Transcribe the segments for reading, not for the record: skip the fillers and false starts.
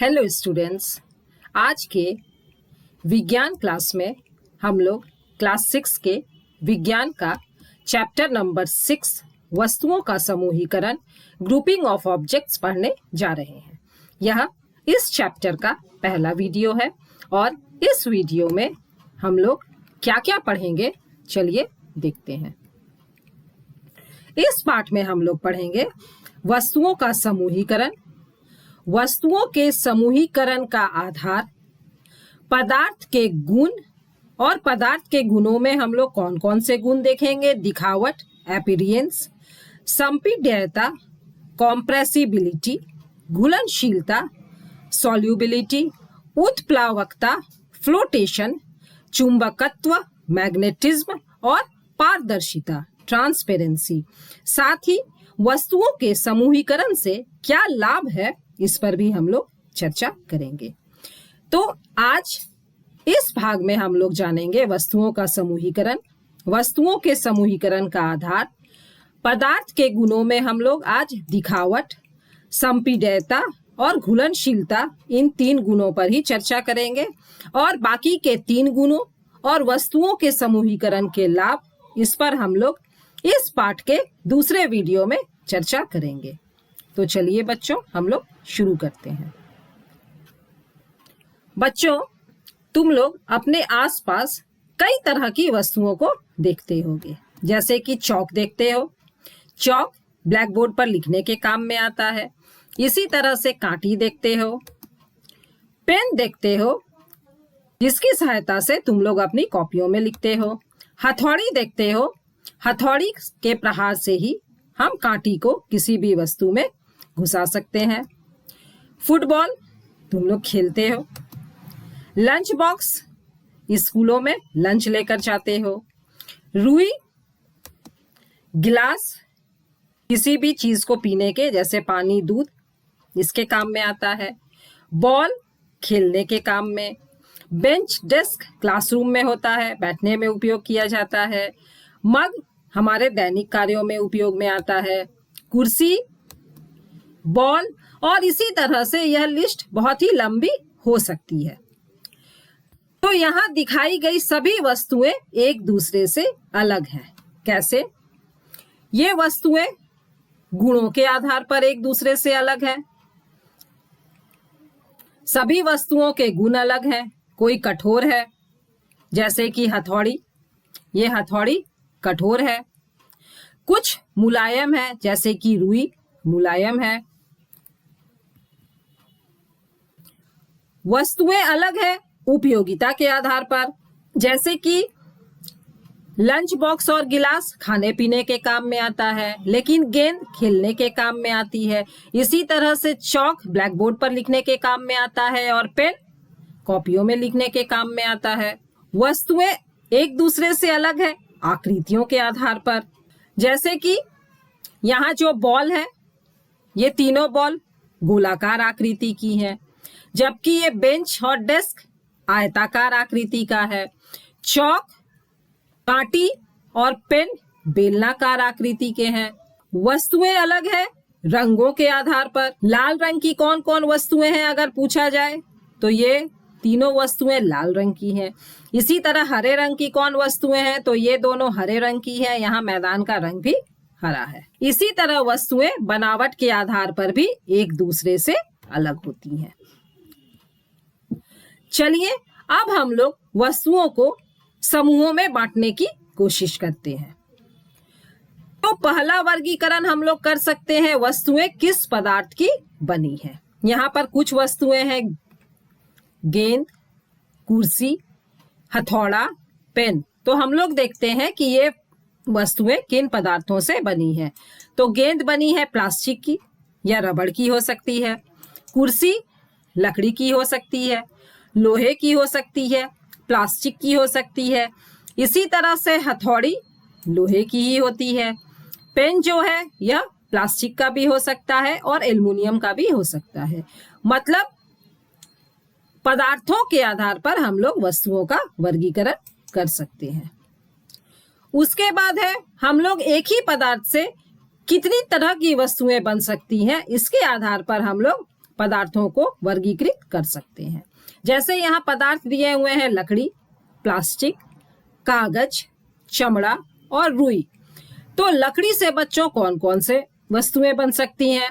Hello students, आज के विज्ञान क्लास में हम लोग क्लास 6 के विज्ञान का चैप्टर नंबर 6 वस्तुओं का समूहीकरण ग्रुपिंग ऑफ ऑब्जेक्ट्स पढ़ने जा रहे हैं। यह इस चैप्टर का पहला वीडियो है और इस वीडियो में हम लोग क्या क्या पढ़ेंगे चलिए देखते हैं। इस पाठ में हम लोग पढ़ेंगे वस्तुओं का समूहीकरण, वस्तुओं के समूहीकरण का आधार, पदार्थ के गुण और पदार्थ के गुणों में हम लोग कौन कौन से गुण देखेंगे, दिखावट अपीयरेंस, संपीड्यता कॉम्प्रेसिबिलिटी, घुलनशीलता सॉल्युबिलिटी, उत्प्लावकता फ्लोटेशन, चुंबकत्व मैग्नेटिज्म और पारदर्शिता ट्रांसपेरेंसी। साथ ही वस्तुओं के समूहीकरण से क्या लाभ है इस पर भी हम लोग चर्चा करेंगे। तो आज इस भाग में हम लोग जानेंगे वस्तुओं का समूहीकरण, वस्तुओं के समूहीकरण का आधार, पदार्थ के गुणों में हम लोग आज दिखावट, संपीड्यता और घुलनशीलता, इन 3 गुणों पर ही चर्चा करेंगे और बाकी के 3 गुणों और वस्तुओं के समूहीकरण के लाभ, इस पर हम लोग इस पाठ के दूसरे वीडियो में चर्चा करेंगे। तो चलिए बच्चों, हम लोग शुरू करते हैं। बच्चों, तुम लोग अपने आसपास कई तरह की वस्तुओं को देखते होगे, जैसे कि चौक देखते हो। चौक ब्लैक बोर्ड पर लिखने के काम में आता है। इसी तरह से कांटी देखते हो, पेन देखते हो जिसकी सहायता से तुम लोग अपनी कॉपियों में लिखते हो। हथौड़ी देखते हो, हथौड़ी के प्रहार से ही हम कांटी को किसी भी वस्तु में घुसा सकते हैं। फुटबॉल तुम लोग खेलते हो। लंच बॉक्स, स्कूलों में लंच लेकर जाते हो। रुई गिलास किसी भी चीज को पीने के, जैसे पानी, दूध, इसके काम में आता है। बॉल खेलने के काम में। बेंच डेस्क क्लासरूम में होता है, बैठने में उपयोग किया जाता है। मग हमारे दैनिक कार्यों में उपयोग में आता है। कुर्सी, बॉल और इसी तरह से यह लिस्ट बहुत ही लंबी हो सकती है। तो यहाँ दिखाई गई सभी वस्तुएं एक दूसरे से अलग हैं। कैसे? ये वस्तुएं गुणों के आधार पर एक दूसरे से अलग हैं। सभी वस्तुओं के गुण अलग हैं। कोई कठोर है, जैसे कि हथौड़ी, ये हथौड़ी कठोर है। कुछ मुलायम है, जैसे कि रुई मुलायम है। वस्तुएं अलग है उपयोगिता के आधार पर, जैसे कि लंच बॉक्स और गिलास खाने पीने के काम में आता है, लेकिन गेंद खेलने के काम में आती है। इसी तरह से चौक ब्लैक बोर्ड पर लिखने के काम में आता है और पेन कॉपियों में लिखने के काम में आता है। वस्तुएं एक दूसरे से अलग है आकृतियों के आधार पर, जैसे कि यहाँ जो बॉल है, ये तीनों बॉल गोलाकार आकृति की हैं, जबकि ये बेंच और डेस्क आयताकार आकृति का है। चौक, कांटी और पेन बेलनाकार आकृति के हैं। वस्तुएं अलग है रंगों के आधार पर। लाल रंग की कौन कौन वस्तुएं हैं अगर पूछा जाए तो ये तीनों वस्तुएं लाल रंग की हैं। इसी तरह हरे रंग की कौन वस्तुएं हैं तो ये दोनों हरे रंग की है। यहाँ मैदान का रंग भी हरा है। इसी तरह वस्तुएं बनावट के आधार पर भी एक दूसरे से अलग होती हैं। चलिए अब हम लोग वस्तुओं को समूहों में बांटने की कोशिश करते हैं। तो पहला वर्गीकरण हम लोग कर सकते हैं, वस्तुएं किस पदार्थ की बनी है। यहाँ पर कुछ वस्तुएं हैं, गेंद, कुर्सी, हथौड़ा, पेन। तो हम लोग देखते हैं कि ये वस्तुएं किन पदार्थों से बनी है। तो गेंद बनी है प्लास्टिक की या रबड़ की हो सकती है। कुर्सी लकड़ी की हो सकती है, लोहे की हो सकती है, प्लास्टिक की हो सकती है। इसी तरह से हथौड़ी लोहे की ही होती है। पेन जो है यह प्लास्टिक का भी हो सकता है और एल्युमिनियम का भी हो सकता है। मतलब पदार्थों के आधार पर हम लोग वस्तुओं का वर्गीकरण कर सकते हैं। उसके बाद है हम लोग एक ही पदार्थ से कितनी तरह की वस्तुएं बन सकती हैं, इसके आधार पर हम लोग पदार्थों को वर्गीकृत कर सकते हैं। जैसे यहाँ पदार्थ दिए हुए हैं लकड़ी, प्लास्टिक, कागज, चमड़ा और रुई। तो लकड़ी से बच्चों कौन कौन से वस्तुएं बन सकती हैं?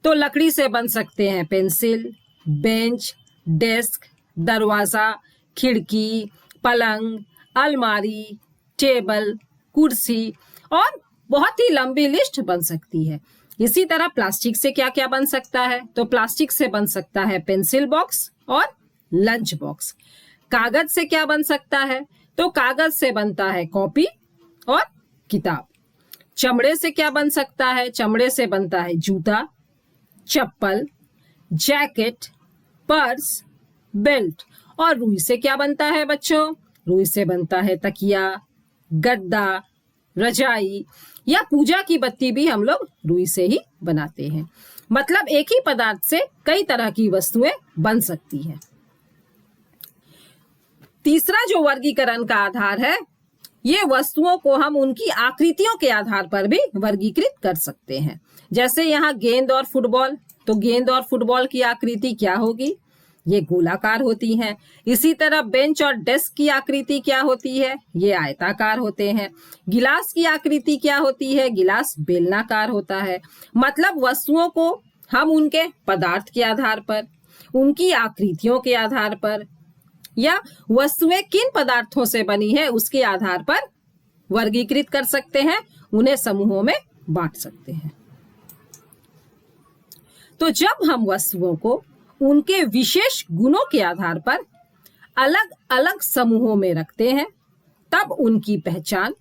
तो लकड़ी से बन सकते हैं पेंसिल, बेंच, डेस्क, दरवाजा, खिड़की, पलंग, अलमारी, टेबल, कुर्सी और बहुत ही लंबी लिस्ट बन सकती है। इसी तरह प्लास्टिक से क्या क्या बन सकता है? तो प्लास्टिक से बन सकता है पेंसिल बॉक्स और लंच बॉक्स। कागज से क्या बन सकता है? तो कागज से बनता है कॉपी और किताब। चमड़े से क्या बन सकता है? चमड़े से बनता है जूता, चप्पल, जैकेट, पर्स, बेल्ट। और रुई से क्या बनता है बच्चों? रुई से बनता है तकिया, गद्दा, रजाई या पूजा की बत्ती भी हम लोग रुई से ही बनाते हैं। मतलब एक ही पदार्थ से कई तरह की वस्तुएं बन सकती हैं। तीसरा जो वर्गीकरण का आधार है, ये वस्तुओं को हम उनकी आकृतियों के आधार पर भी वर्गीकृत कर सकते हैं। जैसे यहाँ गेंद और फुटबॉल, तो गेंद और फुटबॉल की आकृति क्या होगी? ये गोलाकार होती हैं। इसी तरह बेंच और डेस्क की आकृति क्या होती है? ये आयताकार होते हैं। गिलास की आकृति क्या होती है? गिलास बेलनाकार होता है। मतलब वस्तुओं को हम उनके पदार्थ के आधार पर, उनकी आकृतियों के आधार पर या वस्तुएं किन पदार्थों से बनी है उसके आधार पर वर्गीकृत कर सकते हैं, उन्हें समूहों में बांट सकते हैं। तो जब हम वस्तुओं को उनके विशेष गुणों के आधार पर अलग अलग समूहों में रखते हैं, तब उनकी पहचान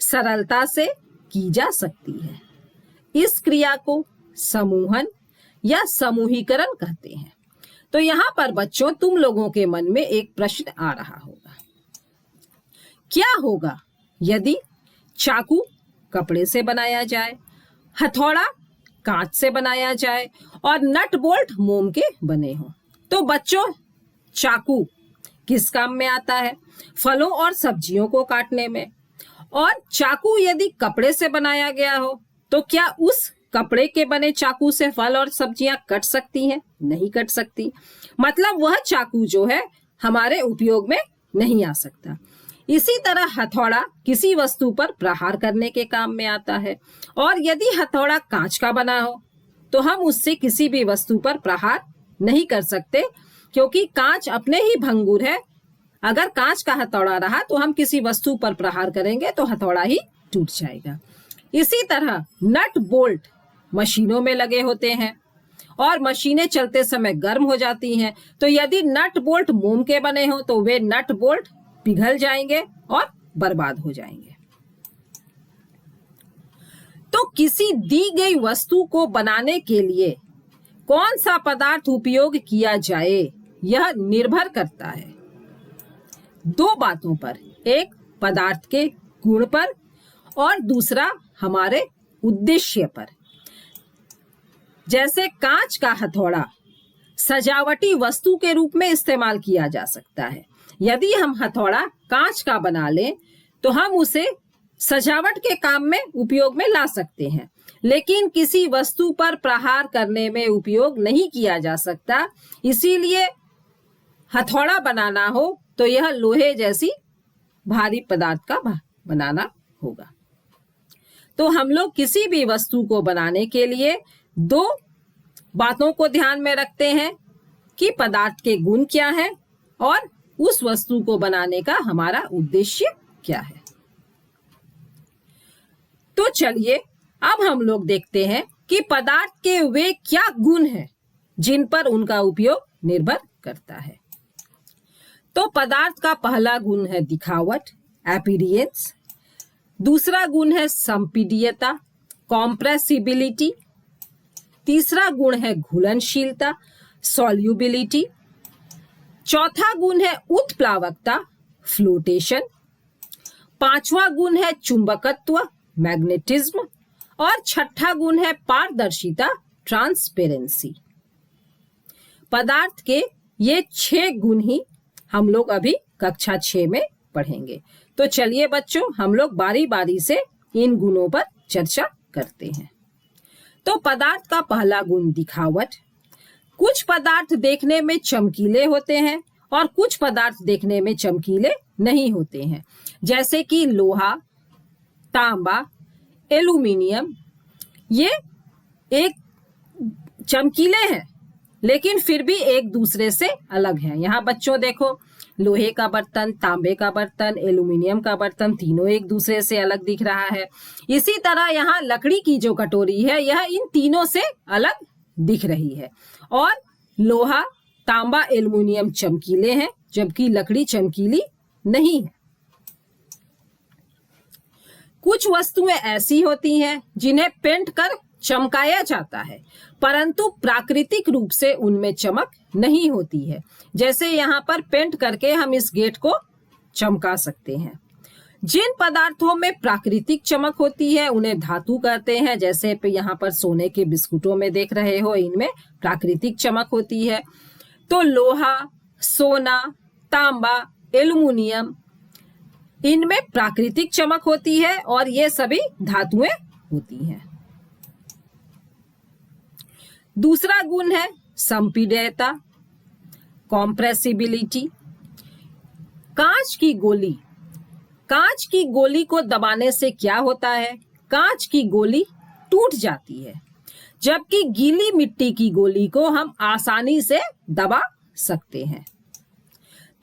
सरलता से की जा सकती है। इस क्रिया को समूहन या समूहीकरण कहते हैं। तो यहाँ पर बच्चों तुम लोगों के मन में एक प्रश्न आ रहा होगा, क्या होगा यदि चाकू कपड़े से बनाया जाए, हथौड़ा कांच से बनाया जाए और नट बोल्ट मोम के बने हो? तो बच्चों चाकू किस काम में आता है? फलों और सब्जियों को काटने में। और चाकू यदि कपड़े से बनाया गया हो तो क्या उस कपड़े के बने चाकू से फल और सब्जियां कट सकती हैं? नहीं कट सकती। मतलब वह चाकू जो है हमारे उपयोग में नहीं आ सकता। इसी तरह हथौड़ा किसी वस्तु पर प्रहार करने के काम में आता है। और यदि हथौड़ा कांच का बना हो तो हम उससे किसी भी वस्तु पर प्रहार नहीं कर सकते, क्योंकि कांच अपने ही भंगुर है। अगर कांच का हथौड़ा रहा तो हम किसी वस्तु पर प्रहार करेंगे तो हथौड़ा ही टूट जाएगा। इसी तरह नट बोल्ट मशीनों में लगे होते हैं और मशीनें चलते समय गर्म हो जाती हैं। तो यदि नट बोल्ट मोम के बने हो तो वे नट बोल्ट पिघल जाएंगे और बर्बाद हो जाएंगे। तो किसी दी गई वस्तु को बनाने के लिए कौन सा पदार्थ उपयोग किया जाए, यह निर्भर करता है दो बातों पर, एक पदार्थ के गुण पर और दूसरा हमारे उद्देश्य पर। जैसे कांच का हथौड़ा सजावटी वस्तु के रूप में इस्तेमाल किया जा सकता है। यदि हम हथौड़ा कांच का बना लें तो हम उसे सजावट के काम में उपयोग में ला सकते हैं, लेकिन किसी वस्तु पर प्रहार करने में उपयोग नहीं किया जा सकता। इसीलिए हथौड़ा बनाना हो तो यह लोहे जैसी भारी पदार्थ का बनाना होगा। तो हम लोग किसी भी वस्तु को बनाने के लिए दो बातों को ध्यान में रखते हैं कि पदार्थ के गुण क्या है और उस वस्तु को बनाने का हमारा उद्देश्य क्या है। तो चलिए अब हम लोग देखते हैं कि पदार्थ के वे क्या गुण हैं जिन पर उनका उपयोग निर्भर करता है। तो पदार्थ का पहला गुण है दिखावट, अपीयरेंस। दूसरा गुण है संपीड्यता, कॉम्प्रेसिबिलिटी। तीसरा गुण है घुलनशीलता, सॉल्युबिलिटी। चौथा गुण है उत्प्लावकता, फ्लोटेशन। पांचवा गुण है चुंबकत्व, मैग्नेटिज्म। और छठा गुण है पारदर्शिता, ट्रांसपेरेंसी। पदार्थ के ये 6 गुण ही हम लोग अभी कक्षा 6 में पढ़ेंगे। तो चलिए बच्चों हम लोग बारी बारी से इन गुणों पर चर्चा करते हैं। तो पदार्थ का पहला गुण दिखावट। कुछ पदार्थ देखने में चमकीले होते हैं और कुछ पदार्थ देखने में चमकीले नहीं होते हैं, जैसे कि लोहा, तांबा, एल्यूमीनियम। ये एक चमकीले हैं लेकिन फिर भी एक दूसरे से अलग हैं। यहाँ बच्चों देखो, लोहे का बर्तन, तांबे का बर्तन, एल्यूमीनियम का बर्तन, तीनों एक दूसरे से अलग दिख रहा है। इसी तरह यहाँ लकड़ी की जो कटोरी है यह इन तीनों से अलग दिख रही है। और लोहा, तांबा, एल्यूमीनियम चमकीले हैं जबकि लकड़ी चमकीली नहीं है। कुछ वस्तुएं ऐसी होती हैं जिन्हें पेंट कर चमकाया जाता है परंतु प्राकृतिक रूप से उनमें चमक नहीं होती है। जैसे यहाँ पर पेंट करके हम इस गेट को चमका सकते हैं। जिन पदार्थों में प्राकृतिक चमक होती है उन्हें धातु कहते हैं। जैसे यहाँ पर सोने के बिस्कुटों में देख रहे हो, इनमें प्राकृतिक चमक होती है। तो लोहा, सोना, तांबा, एल्यूमीनियम, इनमें प्राकृतिक चमक होती है और ये सभी धातुएं होती हैं। दूसरा गुण है संपीड्यता, कॉम्प्रेसिबिलिटी। कांच की गोली को दबाने से क्या होता है? कांच की गोली टूट जाती है, जबकि गीली मिट्टी की गोली को हम आसानी से दबा सकते हैं।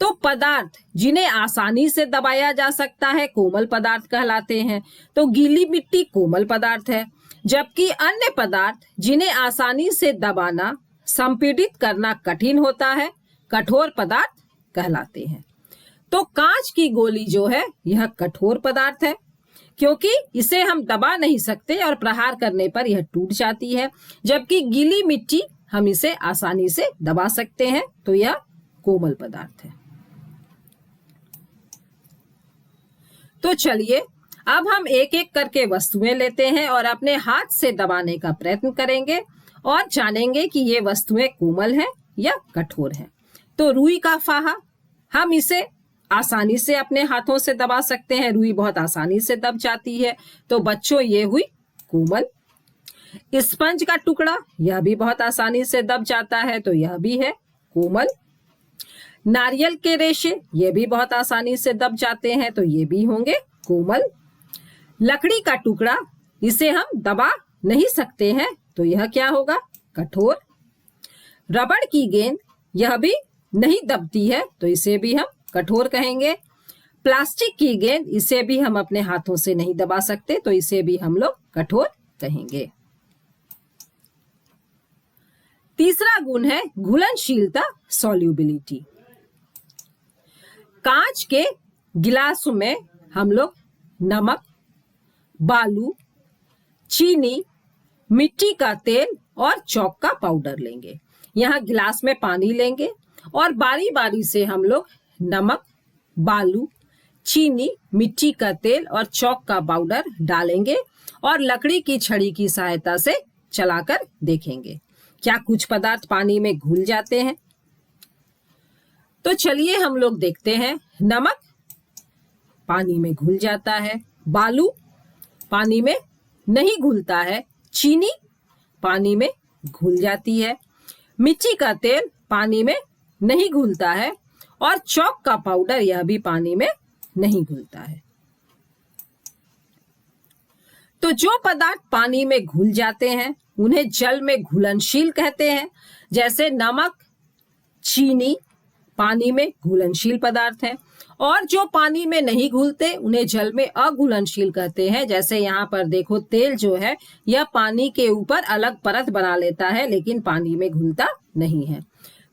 तो पदार्थ जिन्हें आसानी से दबाया जा सकता है कोमल पदार्थ कहलाते हैं। तो गीली मिट्टी कोमल पदार्थ है, जबकि अन्य पदार्थ जिन्हें आसानी से दबाना, संपीड़ित करना कठिन होता है, कठोर पदार्थ कहलाते हैं। तो कांच की गोली जो है यह कठोर पदार्थ है क्योंकि इसे हम दबा नहीं सकते और प्रहार करने पर यह टूट जाती है, जबकि गीली मिट्टी हम इसे आसानी से दबा सकते हैं, तो यह कोमल पदार्थ है। तो चलिए अब हम एक एक करके वस्तुएं लेते हैं और अपने हाथ से दबाने का प्रयत्न करेंगे और जानेंगे कि ये वस्तुएं कोमल हैं या कठोर हैं। तो रुई का फाहा, हम इसे आसानी से अपने हाथों से दबा सकते हैं, रुई बहुत आसानी से दब जाती है। तो बच्चों ये हुई कोमल। स्पंज का टुकड़ा, यह भी बहुत आसानी से दब जाता है, तो यह भी है कोमल। नारियल के रेशे, ये भी बहुत आसानी से दब जाते हैं, तो ये भी होंगे कोमल। लकड़ी का टुकड़ा, इसे हम दबा नहीं सकते हैं, तो यह क्या होगा? कठोर। रबड़ की गेंद, यह भी नहीं दबती है, तो इसे भी हम कठोर कहेंगे। प्लास्टिक की गेंद, इसे भी हम अपने हाथों से नहीं दबा सकते, तो इसे भी हम लोग कठोर कहेंगे। तीसरा गुण है घुलनशीलता, सॉल्युबिलिटी। कांच के गिलास में हम लोग नमक, बालू, चीनी, मिट्टी का तेल और चॉक का पाउडर लेंगे। यहाँ गिलास में पानी लेंगे और बारी बारी से हम लोग नमक, बालू, चीनी, मिट्टी का तेल और चॉक का पाउडर डालेंगे और लकड़ी की छड़ी की सहायता से चलाकर देखेंगे क्या कुछ पदार्थ पानी में घुल जाते हैं। तो चलिए हम लोग देखते हैं। नमक पानी में घुल जाता है, बालू पानी में नहीं घुलता है, चीनी पानी में घुल जाती है, मिट्टी का तेल पानी में नहीं घुलता है और चॉक का पाउडर यह भी पानी में नहीं घुलता है। तो जो पदार्थ पानी में घुल जाते हैं उन्हें जल में घुलनशील कहते हैं। जैसे नमक, चीनी पानी में घुलनशील पदार्थ हैं और जो पानी में नहीं घुलते उन्हें जल में अघुलनशील कहते हैं। जैसे यहाँ पर देखो, तेल जो है यह पानी के ऊपर अलग परत बना लेता है लेकिन पानी में घुलता नहीं है।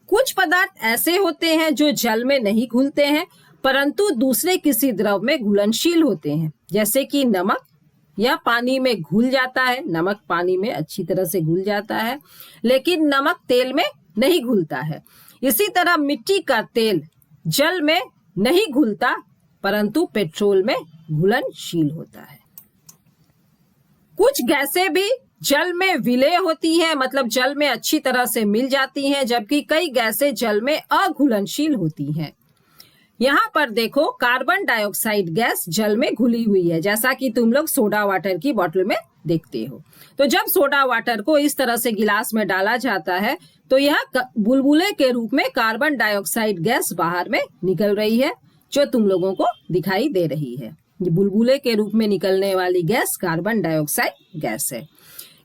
कुछ पदार्थ ऐसे होते हैं जो जल में नहीं घुलते हैं परंतु दूसरे किसी द्रव में घुलनशील होते हैं। जैसे कि नमक, यह पानी में घुल जाता है, नमक पानी में अच्छी तरह से घुल जाता है लेकिन नमक तेल में नहीं घुलता है। इसी तरह मिट्टी का तेल जल में नहीं घुलता परंतु पेट्रोल में घुलनशील होता है। कुछ गैसें भी जल में विलय होती हैं, मतलब जल में अच्छी तरह से मिल जाती हैं, जबकि कई गैसें जल में अघुलनशील होती हैं। यहाँ पर देखो, कार्बन डाइऑक्साइड गैस जल में घुली हुई है, जैसा कि तुम लोग सोडा वाटर की बोतल में देखते हो। तो जब सोडा वाटर को इस तरह से गिलास में डाला जाता है तो यह बुलबुले के रूप में कार्बन डाइऑक्साइड गैस बाहर में निकल रही है, जो तुम लोगों को दिखाई दे रही है। ये बुलबुले के रूप में निकलने वाली गैस कार्बन डाइऑक्साइड गैस है।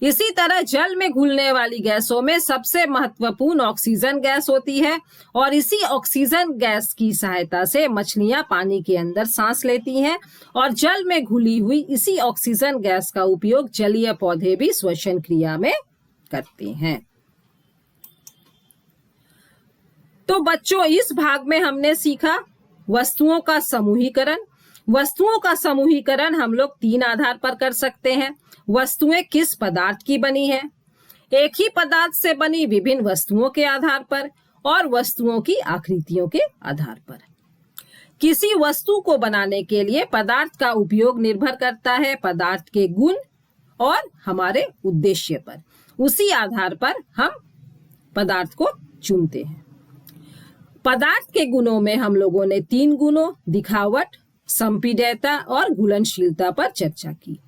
इसी तरह जल में घुलने वाली गैसों में सबसे महत्वपूर्ण ऑक्सीजन गैस होती है और इसी ऑक्सीजन गैस की सहायता से मछलियां पानी के अंदर सांस लेती हैं और जल में घुली हुई इसी ऑक्सीजन गैस का उपयोग जलीय पौधे भी श्वसन क्रिया में करते हैं। तो बच्चों, इस भाग में हमने सीखा वस्तुओं का समूहीकरण। वस्तुओं का समूहीकरण हम लोग 3 आधार पर कर सकते हैं। वस्तुएं किस पदार्थ की बनी है, एक ही पदार्थ से बनी विभिन्न वस्तुओं के आधार पर और वस्तुओं की आकृतियों के आधार पर। किसी वस्तु को बनाने के लिए पदार्थ का उपयोग निर्भर करता है पदार्थ के गुण और हमारे उद्देश्य पर। उसी आधार पर हम पदार्थ को चुनते हैं। पदार्थ के गुणों में हम लोगों ने 3 गुणों दिखावट, संपीड्यता और घुलनशीलता पर चर्चा की।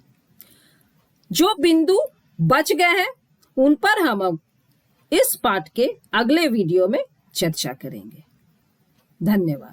जो बिंदु बच गए हैं उन पर हम अब इस पाठ के अगले वीडियो में चर्चा करेंगे। धन्यवाद।